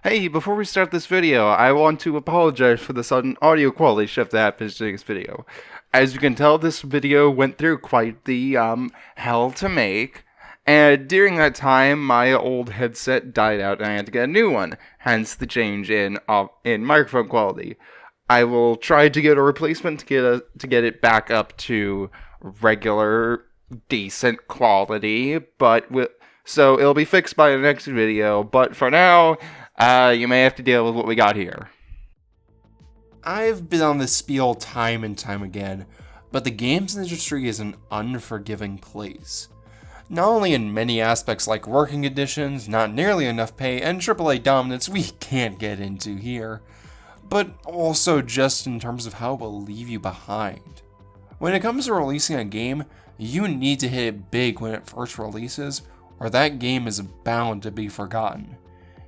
Hey, before we start this video, I want to apologize for the sudden audio quality shift that happens during this video. As you can tell, this video went through quite the, hell to make, and during that time, my old headset died out and I had to get a new one, hence the change in microphone quality. I will try to get a replacement to get it back up to regular, decent quality, so it'll be fixed by the next video, but for now, you may have to deal with what we got here. I've been on this spiel time and time again, but the games industry is an unforgiving place. Not only in many aspects like working conditions, not nearly enough pay, and AAA dominance we can't get into here, but also just in terms of how it will leave you behind. When it comes to releasing a game, you need to hit it big when it first releases, or that game is bound to be forgotten.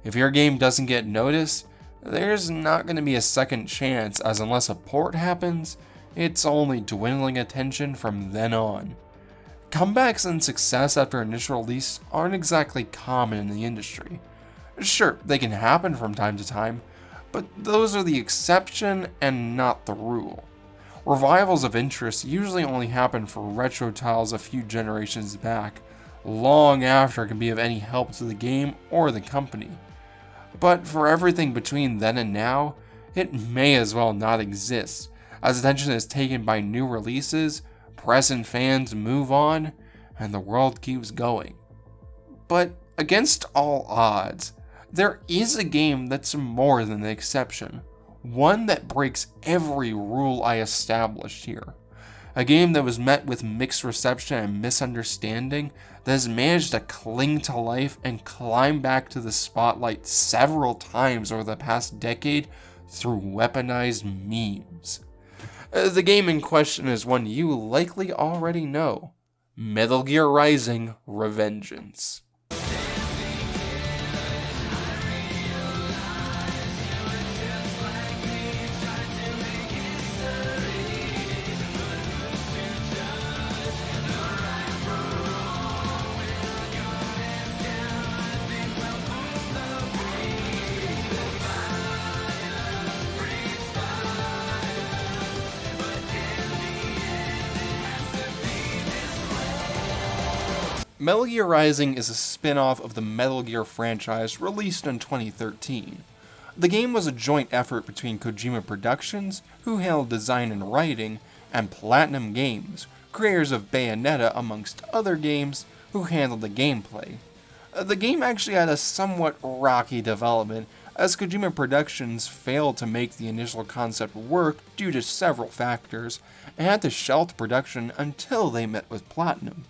If your game doesn't get noticed, there's not going to be a second chance, as unless a port happens, it's only dwindling attention from then on. Comebacks and success after initial release aren't exactly common in the industry. Sure, they can happen from time to time, but those are the exception and not the rule. Revivals of interest usually only happen for retro titles a few generations back, long after it can be of any help to the game or the company. But for everything between then and now, it may as well not exist, as attention is taken by new releases, press and fans move on, and the world keeps going. But against all odds, there is a game that's more than the exception, one that breaks every rule I established here. A game that was met with mixed reception and misunderstanding that has managed to cling to life and climb back to the spotlight several times over the past decade through weaponized memes. The game in question is one you likely already know: Metal Gear Rising Revengeance. Metal Gear Rising is a spin-off of the Metal Gear franchise released in 2013. The game was a joint effort between Kojima Productions, who handled design and writing, and Platinum Games, creators of Bayonetta amongst other games, who handled the gameplay. The game actually had a somewhat rocky development, as Kojima Productions failed to make the initial concept work due to several factors, and had to shelve production until they met with Platinum.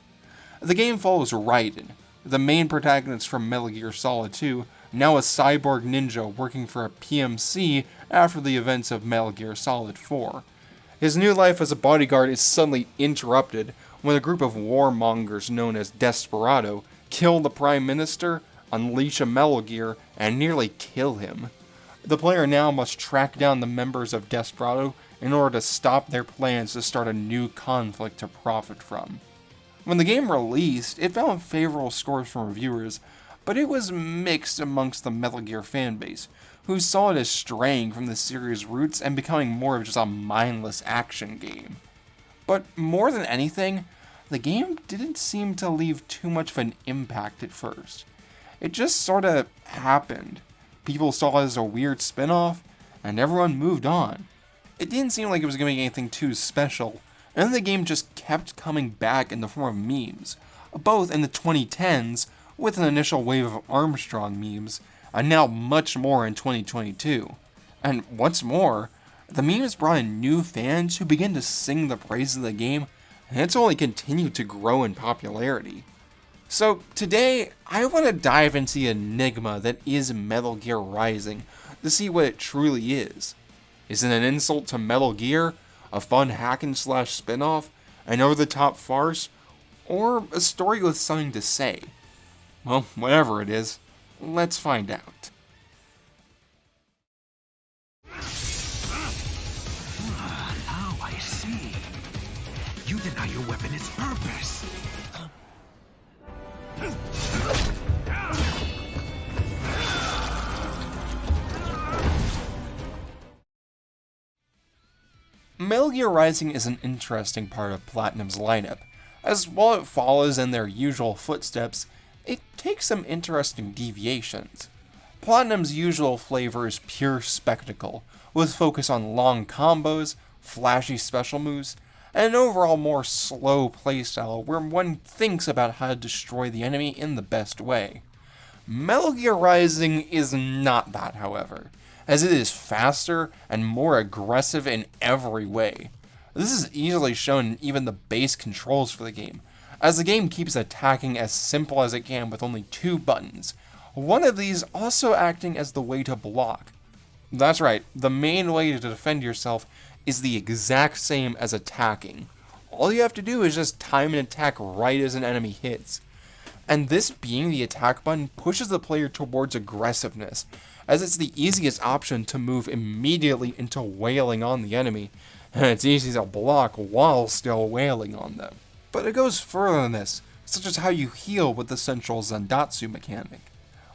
The game follows Raiden, the main protagonist from Metal Gear Solid 2, now a cyborg ninja working for a PMC after the events of Metal Gear Solid 4. His new life as a bodyguard is suddenly interrupted when a group of warmongers known as Desperado kill the Prime Minister, unleash a Metal Gear, and nearly kill him. The player now must track down the members of Desperado in order to stop their plans to start a new conflict to profit from. When the game released, it found favorable scores from reviewers, but it was mixed amongst the Metal Gear fanbase, who saw it as straying from the series' roots and becoming more of just a mindless action game. But more than anything, the game didn't seem to leave too much of an impact at first. It just sorta happened. People saw it as a weird spin-off, and everyone moved on. It didn't seem like it was going to be anything too special, and then the game just kept coming back in the form of memes, both in the 2010s with an initial wave of Armstrong memes, and now much more in 2022. And what's more, the memes brought in new fans who began to sing the praises of the game, and it's only continued to grow in popularity. So today, I want to dive into the enigma that is Metal Gear Rising to see what it truly is. Is it an insult to Metal Gear? A fun hack-and-slash spin-off, an over-the-top farce, or a story with something to say? Well, whatever it is, let's find out. Now I see. You deny your weapon its purpose. Metal Gear Rising is an interesting part of Platinum's lineup, as while it follows in their usual footsteps, it takes some interesting deviations. Platinum's usual flavor is pure spectacle, with focus on long combos, flashy special moves, and an overall more slow playstyle where one thinks about how to destroy the enemy in the best way. Metal Gear Rising is not that, however, as it is faster and more aggressive in every way. This is easily shown in even the base controls for the game, as the game keeps attacking as simple as it can with only 2 buttons, one of these also acting as the way to block. That's right, the main way to defend yourself is the exact same as attacking. All you have to do is just time an attack right as an enemy hits. And this being the attack button pushes the player towards aggressiveness, as it's the easiest option to move immediately into wailing on the enemy, and it's easy to block while still wailing on them. But it goes further than this, such as how you heal with the central Zandatsu mechanic.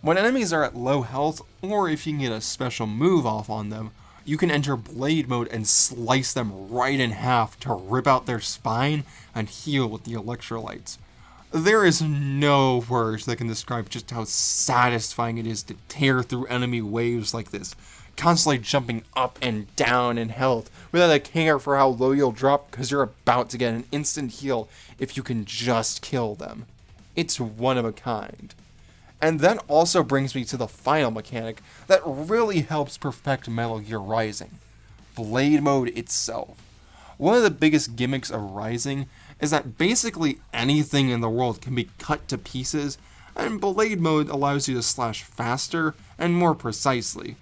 When enemies are at low health, or if you can get a special move off on them, you can enter blade mode and slice them right in half to rip out their spine and heal with the electrolytes. There is no words that can describe just how satisfying it is to tear through enemy waves like this, constantly jumping up and down in health without a care for how low you'll drop because you're about to get an instant heal if you can just kill them. It's one of a kind. And that also brings me to the final mechanic that really helps perfect Metal Gear Rising: Blade Mode itself. One of the biggest gimmicks of Rising is that basically anything in the world can be cut to pieces, and Blade Mode allows you to slash faster and more precisely.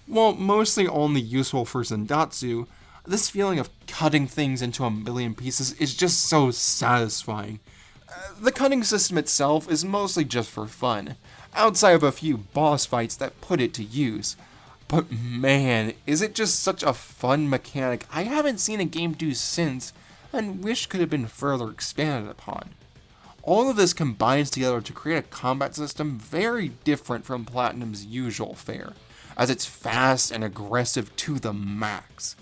While mostly only useful for Zandatsu, this feeling of cutting things into a million pieces is just so satisfying. The cutting system itself is mostly just for fun, outside of a few boss fights that put it to use. But man, is it just such a fun mechanic I haven't seen a game do since, and wish could have been further expanded upon. All of this combines together to create a combat system very different from Platinum's usual fare, as it's fast and aggressive to the max.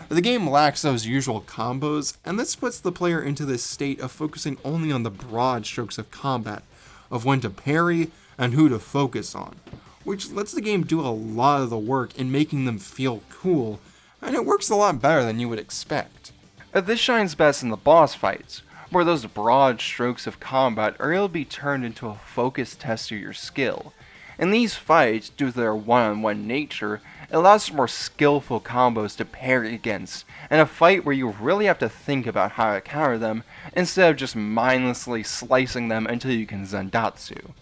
The game lacks those usual combos, and this puts the player into this state of focusing only on the broad strokes of combat, of when to parry and who to focus on, which lets the game do a lot of the work in making them feel cool, and it works a lot better than you would expect. This shines best in the boss fights, where those broad strokes of combat are able to be turned into a focused test of your skill. In these fights, due to their one-on-one nature, it allows for more skillful combos to parry against, and a fight where you really have to think about how to counter them, instead of just mindlessly slicing them until you can Zandatsu.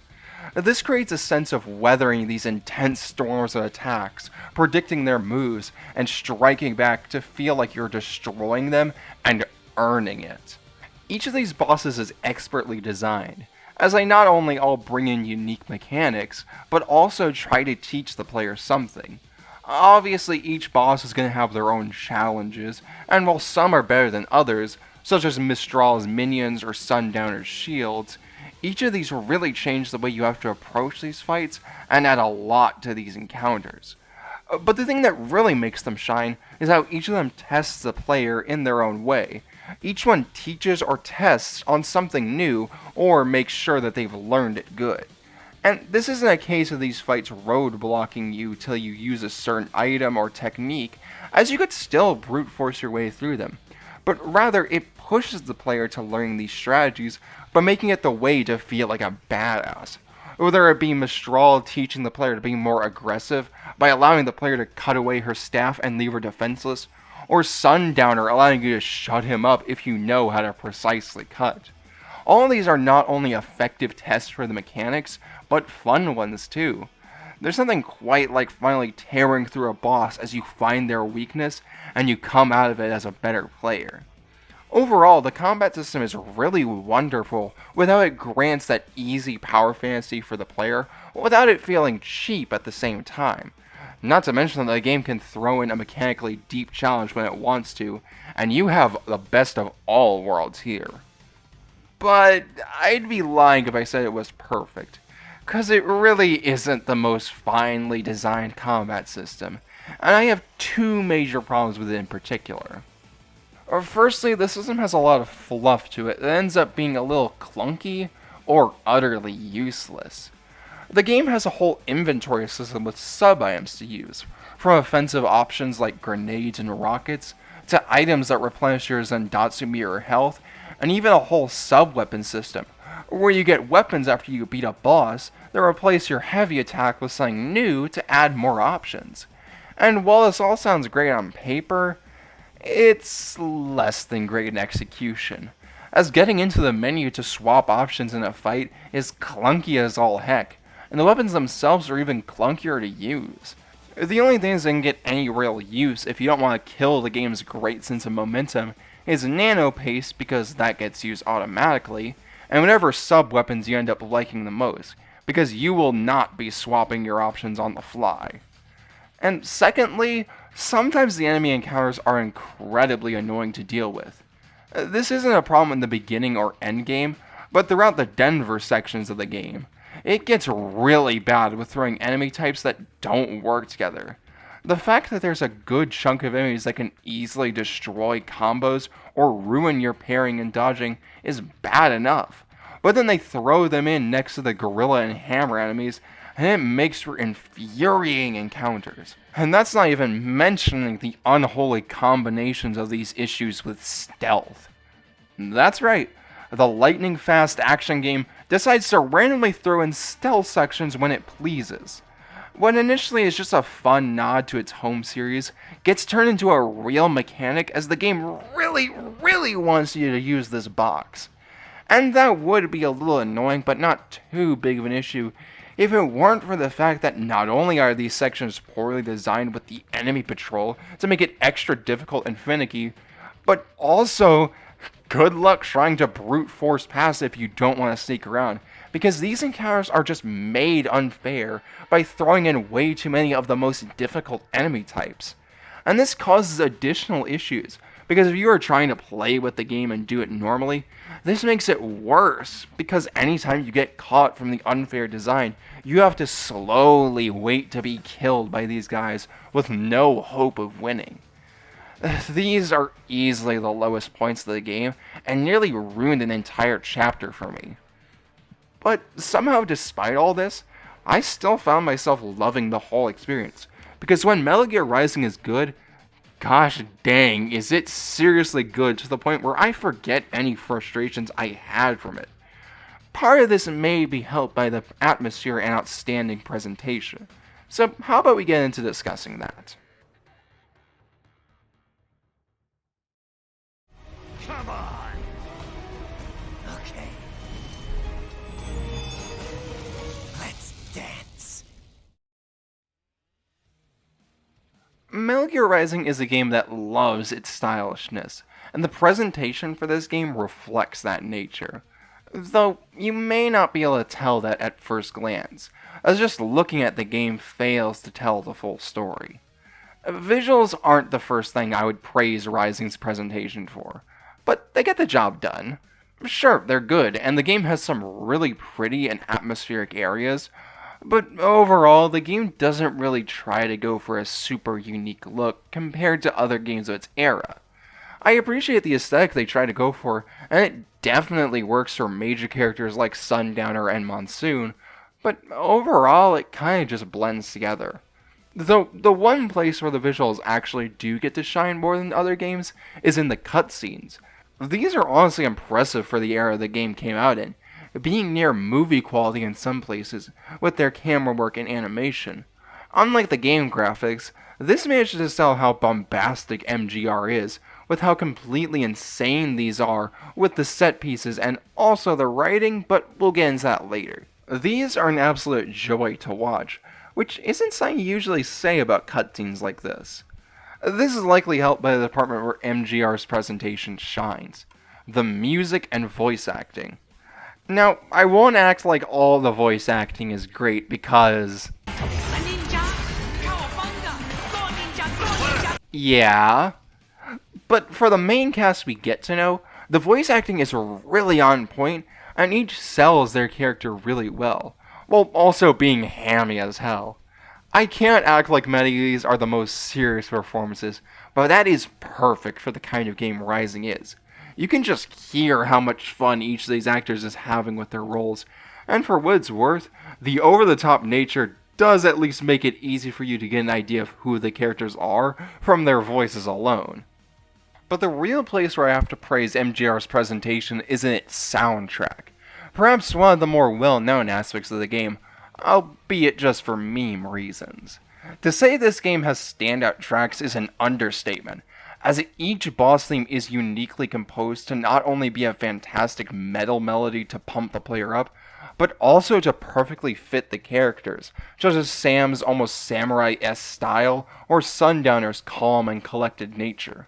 This creates a sense of weathering these intense storms of attacks, predicting their moves, and striking back to feel like you're destroying them and earning it. Each of these bosses is expertly designed, as they not only all bring in unique mechanics, but also try to teach the player something. Obviously, each boss is going to have their own challenges, and while some are better than others, such as Mistral's minions or Sundowner's shields, each of these will really change the way you have to approach these fights and add a lot to these encounters. But the thing that really makes them shine is how each of them tests the player in their own way. Each one teaches or tests on something new or makes sure that they've learned it good. And this isn't a case of these fights roadblocking you till you use a certain item or technique, as you could still brute force your way through them, but rather it pushes the player to learn these strategies by making it the way to feel like a badass. Whether it be Mistral teaching the player to be more aggressive by allowing the player to cut away her staff and leave her defenseless, or Sundowner allowing you to shut him up if you know how to precisely cut. All of these are not only effective tests for the mechanics, but fun ones too. There's something quite like finally tearing through a boss as you find their weakness and you come out of it as a better player. Overall, the combat system is really wonderful with how it grants that easy power fantasy for the player without it feeling cheap at the same time. Not to mention that the game can throw in a mechanically deep challenge when it wants to, and you have the best of all worlds here. But I'd be lying if I said it was perfect, cause it really isn't the most finely designed combat system, and I have two major problems with it in particular. Firstly, the system has a lot of fluff to it that ends up being a little clunky or utterly useless. The game has a whole inventory system with sub-items to use, from offensive options like grenades and rockets, to items that replenish your Zandatsu mirror health, and even a whole sub-weapon system, where you get weapons after you beat a boss that replace your heavy attack with something new to add more options. And while this all sounds great on paper, it's less than great in execution, as getting into the menu to swap options in a fight is clunky as all heck, and the weapons themselves are even clunkier to use. The only things that can get any real use if you don't want to kill the game's great sense of momentum is nano paste, because that gets used automatically, and whatever sub-weapons you end up liking the most, because you will not be swapping your options on the fly. And secondly, sometimes the enemy encounters are incredibly annoying to deal with. This isn't a problem in the beginning or end game, but throughout the Denver sections of the game. It gets really bad with throwing enemy types that don't work together. The fact that there's a good chunk of enemies that can easily destroy combos or ruin your parrying and dodging is bad enough. But then they throw them in next to the gorilla and hammer enemies, and it makes for infuriating encounters. And that's not even mentioning the unholy combinations of these issues with stealth. That's right, the lightning-fast action game decides to randomly throw in stealth sections when it pleases. What initially is just a fun nod to its home series gets turned into a real mechanic as the game really wants you to use this box. And that would be a little annoying, but not too big of an issue if it weren't for the fact that not only are these sections poorly designed with the enemy patrol to make it extra difficult and finicky, but also good luck trying to brute force past if you don't want to sneak around, because these encounters are just made unfair by throwing in way too many of the most difficult enemy types. And this causes additional issues, because if you are trying to play with the game and do it normally, this makes it worse, because anytime you get caught from the unfair design, you have to slowly wait to be killed by these guys with no hope of winning. These are easily the lowest points of the game, and nearly ruined an entire chapter for me. But somehow, despite all this, I still found myself loving the whole experience, because when Metal Gear Rising is good, gosh dang, is it seriously good to the point where I forget any frustrations I had from it. Part of this may be helped by the atmosphere and outstanding presentation, so how about we get into discussing that? Come on. Okay. Let's dance. Metal Gear Rising is a game that loves its stylishness, and the presentation for this game reflects that nature. Though you may not be able to tell that at first glance, as just looking at the game fails to tell the full story. Visuals aren't the first thing I would praise Rising's presentation for, but they get the job done. Sure, they're good, and the game has some really pretty and atmospheric areas, but overall, the game doesn't really try to go for a super unique look compared to other games of its era. I appreciate the aesthetic they try to go for, and it definitely works for major characters like Sundowner and Monsoon, but overall, it kinda just blends together. Though the one place where the visuals actually do get to shine more than other games is in the cutscenes. These are honestly impressive for the era the game came out in, being near movie quality in some places, with their camera work and animation. Unlike the game graphics, this manages to sell how bombastic MGR is, with how completely insane these are with the set pieces and also the writing, but we'll get into that later. These are an absolute joy to watch, which isn't something you usually say about cutscenes like this. This is likely helped by the department where MGR's presentation shines: the music and voice acting. Now, I won't act like all the voice acting is great because... yeah, but for the main cast we get to know, the voice acting is really on point, and each sells their character really well, while also being hammy as hell. I can't act like many of these are the most serious performances, but that is perfect for the kind of game Rising is. You can just hear how much fun each of these actors is having with their roles, and for what it's worth, the over-the-top nature does at least make it easy for you to get an idea of who the characters are from their voices alone. But the real place where I have to praise MGR's presentation is in its soundtrack. Perhaps one of the more well-known aspects of the game, albeit just for meme reasons. To say this game has standout tracks is an understatement, as each boss theme is uniquely composed to not only be a fantastic metal melody to pump the player up, but also to perfectly fit the characters, such as Sam's almost samurai-esque style, or Sundowner's calm and collected nature.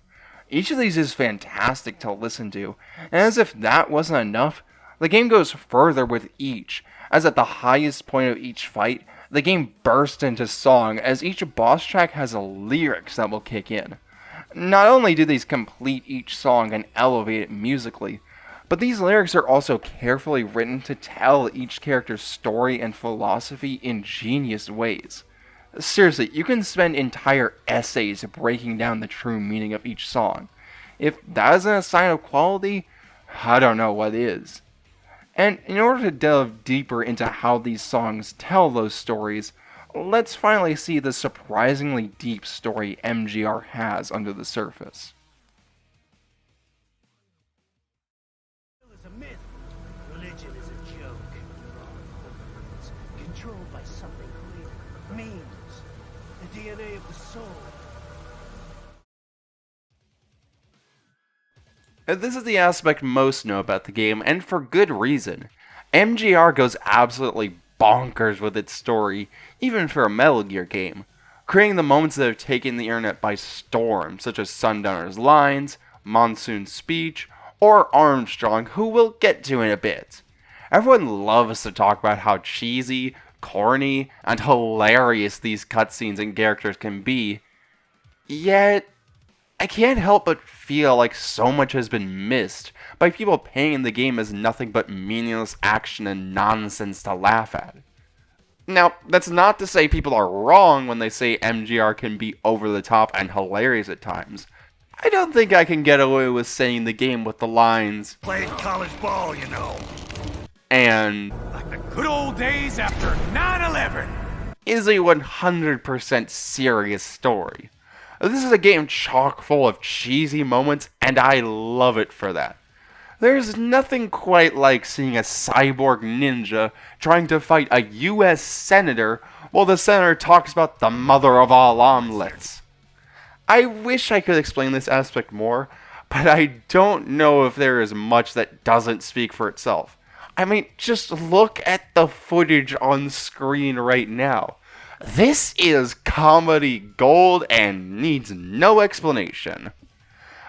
Each of these is fantastic to listen to, and as if that wasn't enough, the game goes further with each, as at the highest point of each fight, the game bursts into song as each boss track has lyrics that will kick in. Not only do these complete each song and elevate it musically, but these lyrics are also carefully written to tell each character's story and philosophy in genius ways. Seriously, you can spend entire essays breaking down the true meaning of each song. If that isn't a sign of quality, I don't know what is. And in order to delve deeper into how these songs tell those stories, let's finally see the surprisingly deep story MGR has under the surface. Is a myth. Religion is a joke. It's controlled by something greater. Memes. The DNA of the soul. This is the aspect most know about the game, and for good reason. MGR goes absolutely bonkers with its story, even for a Metal Gear game, creating the moments that have taken the internet by storm, such as Sundowner's lines, Monsoon's speech, or Armstrong, who we'll get to in a bit. Everyone loves to talk about how cheesy, corny, and hilarious these cutscenes and characters can be, yet I can't help but feel like so much has been missed by people painting the game as nothing but meaningless action and nonsense to laugh at. Now, that's not to say people are wrong when they say MGR can be over the top and hilarious at times. I don't think I can get away with saying the game with the lines, Played college ball, you know. and Like the good old days after 9/11. is a 100% serious story. This is a game chock full of cheesy moments, and I love it for that. There's nothing quite like seeing a cyborg ninja trying to fight a US senator while the senator talks about the mother of all omelets. I wish I could explain this aspect more, but I don't know if there is much that doesn't speak for itself. I mean, just look at the footage on screen right now. This is comedy gold and needs no explanation.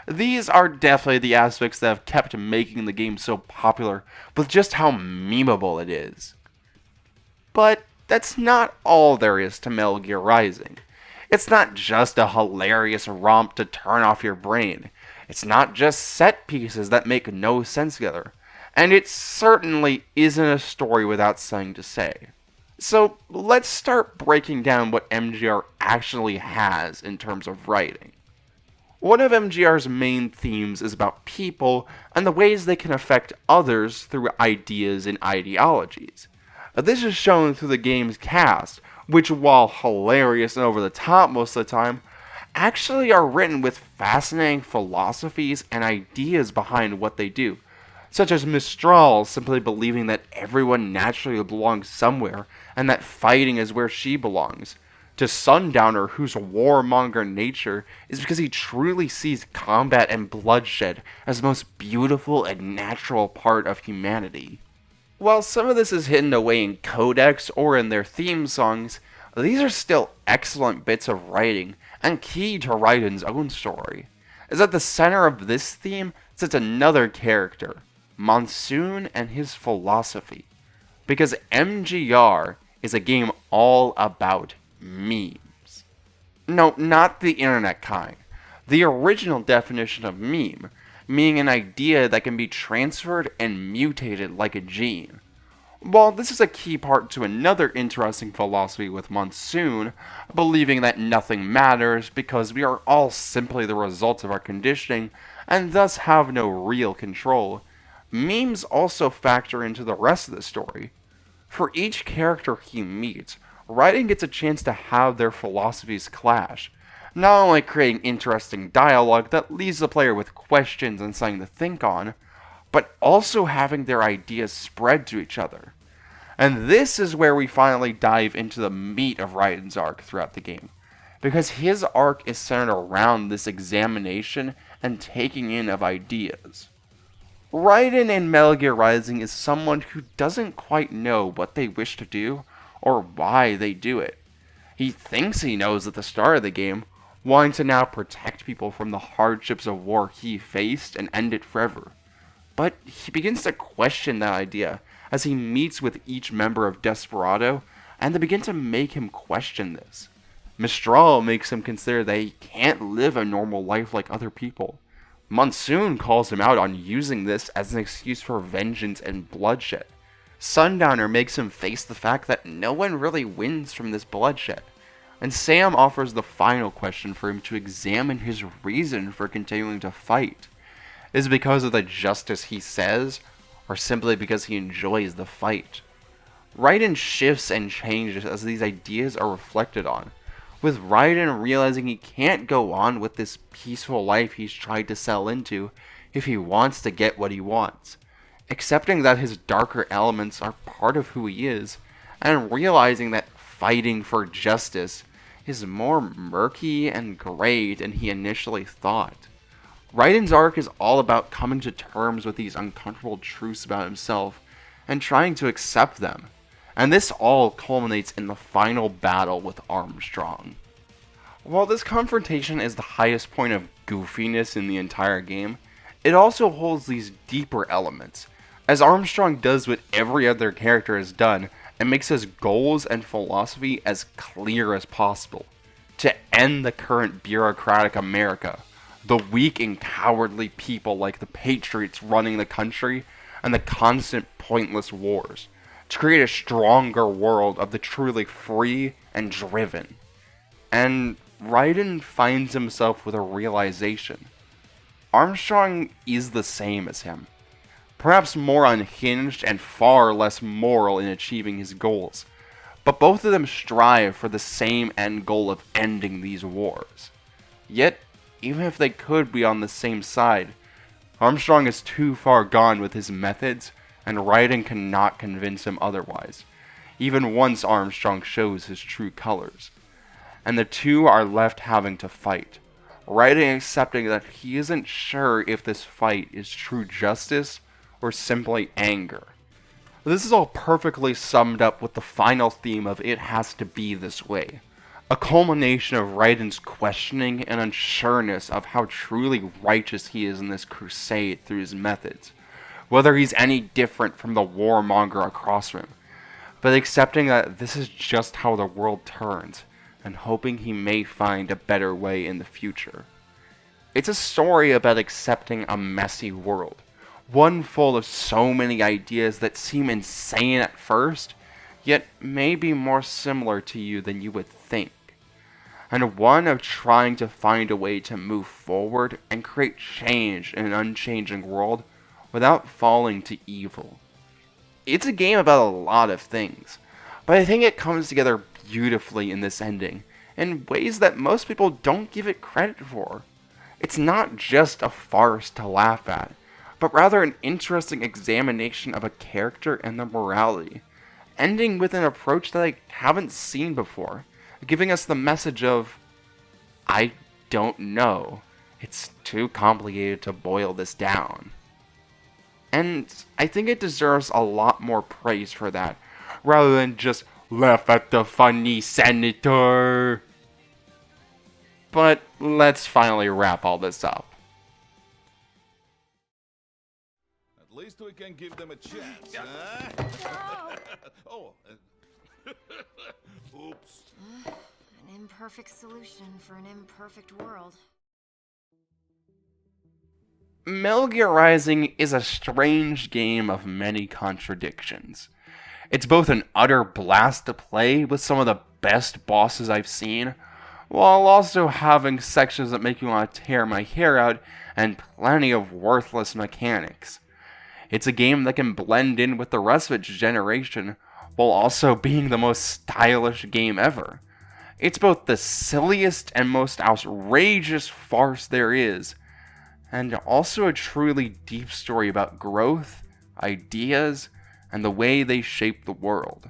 These are definitely the aspects that have kept making the game so popular, with just how memeable it is. But that's not all there is to Metal Gear Rising. It's not just a hilarious romp to turn off your brain. It's not just set pieces that make no sense together. And it certainly isn't a story without something to say. So let's start breaking down what MGR actually has in terms of writing. One of MGR's main themes is about people and the ways they can affect others through ideas and ideologies. This is shown through the game's cast, which, while hilarious and over the top most of the time, actually are written with fascinating philosophies and ideas behind what they do, such as Mistral simply believing that everyone naturally belongs somewhere and that fighting is where she belongs, to Sundowner, whose warmonger nature is because he truly sees combat and bloodshed as the most beautiful and natural part of humanity. While some of this is hidden away in codex or in their theme songs, these are still excellent bits of writing and key to Raiden's own story. As at the center of this theme sits another character, Monsoon and his philosophy. Because MGR is a game all about memes. No, not the internet kind. The original definition of meme, meaning an idea that can be transferred and mutated like a gene. While this is a key part to another interesting philosophy with Monsoon, believing that nothing matters because we are all simply the results of our conditioning and thus have no real control, memes also factor into the rest of the story. For each character he meets, Raiden gets a chance to have their philosophies clash, not only creating interesting dialogue that leaves the player with questions and something to think on, but also having their ideas spread to each other. And this is where we finally dive into the meat of Raiden's arc throughout the game, because his arc is centered around this examination and taking in of ideas. Raiden in Metal Gear Rising is someone who doesn't quite know what they wish to do or why they do it. He thinks he knows at the start of the game, wanting to now protect people from the hardships of war he faced and end it forever. But he begins to question that idea as he meets with each member of Desperado, and they begin to make him question this. Mistral makes him consider that he can't live a normal life like other people. Monsoon calls him out on using this as an excuse for vengeance and bloodshed. Sundowner makes him face the fact that no one really wins from this bloodshed. And Sam offers the final question for him to examine his reason for continuing to fight. Is it because of the justice he says, or simply because he enjoys the fight? Raiden shifts and changes as these ideas are reflected on, with Raiden realizing he can't go on with this peaceful life he's tried to settle into if he wants to get what he wants, accepting that his darker elements are part of who he is, and realizing that fighting for justice is more murky and gray than he initially thought. Raiden's arc is all about coming to terms with these uncomfortable truths about himself and trying to accept them, and this all culminates in the final battle with Armstrong. While this confrontation is the highest point of goofiness in the entire game, it also holds these deeper elements, as Armstrong does what every other character has done and makes his goals and philosophy as clear as possible: to end the current bureaucratic America, the weak and cowardly people like the Patriots running the country, and the constant pointless wars, to create a stronger world of the truly free and driven. And Raiden finds himself with a realization. Armstrong is the same as him, perhaps more unhinged and far less moral in achieving his goals, but both of them strive for the same end goal of ending these wars. Yet, even if they could be on the same side, Armstrong is too far gone with his methods, and Raiden cannot convince him otherwise, even once Armstrong shows his true colors. And the two are left having to fight, Raiden accepting that he isn't sure if this fight is true justice or simply anger. This is all perfectly summed up with the final theme of "It Has to Be This Way," a culmination of Raiden's questioning and unsureness of how truly righteous he is in this crusade through his methods, whether he's any different from the warmonger across from him, but accepting that this is just how the world turns, and hoping he may find a better way in the future. It's a story about accepting a messy world, one full of so many ideas that seem insane at first, yet may be more similar to you than you would think, and one of trying to find a way to move forward and create change in an unchanging world without falling to evil. It's a game about a lot of things, but I think it comes together beautifully in this ending, in ways that most people don't give it credit for. It's not just a farce to laugh at, but rather an interesting examination of a character and their morality, ending with an approach that I haven't seen before, giving us the message of, I don't know. It's too complicated to boil this down. And I think it deserves a lot more praise for that, rather than just laugh at the funny senator. But let's finally wrap all this up. At least we can give them a chance, huh? Oh, oops. An imperfect solution for an imperfect world. Metal Gear Rising is a strange game of many contradictions. It's both an utter blast to play with some of the best bosses I've seen, while also having sections that make you want to tear my hair out and plenty of worthless mechanics. It's a game that can blend in with the rest of its generation, while also being the most stylish game ever. It's both the silliest and most outrageous farce there is, and also a truly deep story about growth, ideas, and the way they shape the world.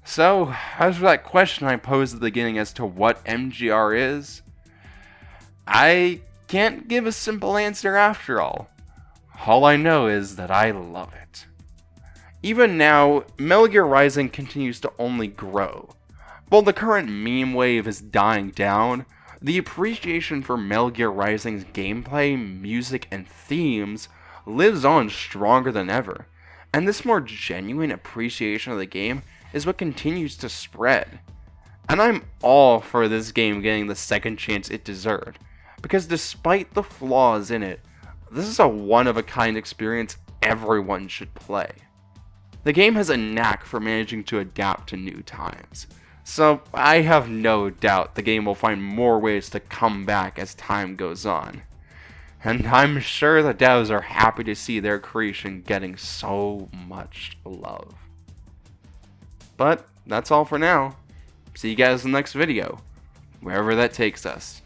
So, as for that question I posed at the beginning as to what MGR is, I can't give a simple answer after all. All I know is that I love it. Even now, Metal Gear Rising continues to only grow. While the current meme wave is dying down, the appreciation for Metal Gear Rising's gameplay, music, and themes lives on stronger than ever, and this more genuine appreciation of the game is what continues to spread. And I'm all for this game getting the second chance it deserved, because despite the flaws in it, this is a one-of-a-kind experience everyone should play. The game has a knack for managing to adapt to new times, so I have no doubt the game will find more ways to come back as time goes on. And I'm sure the devs are happy to see their creation getting so much love. But that's all for now. See you guys in the next video, wherever that takes us.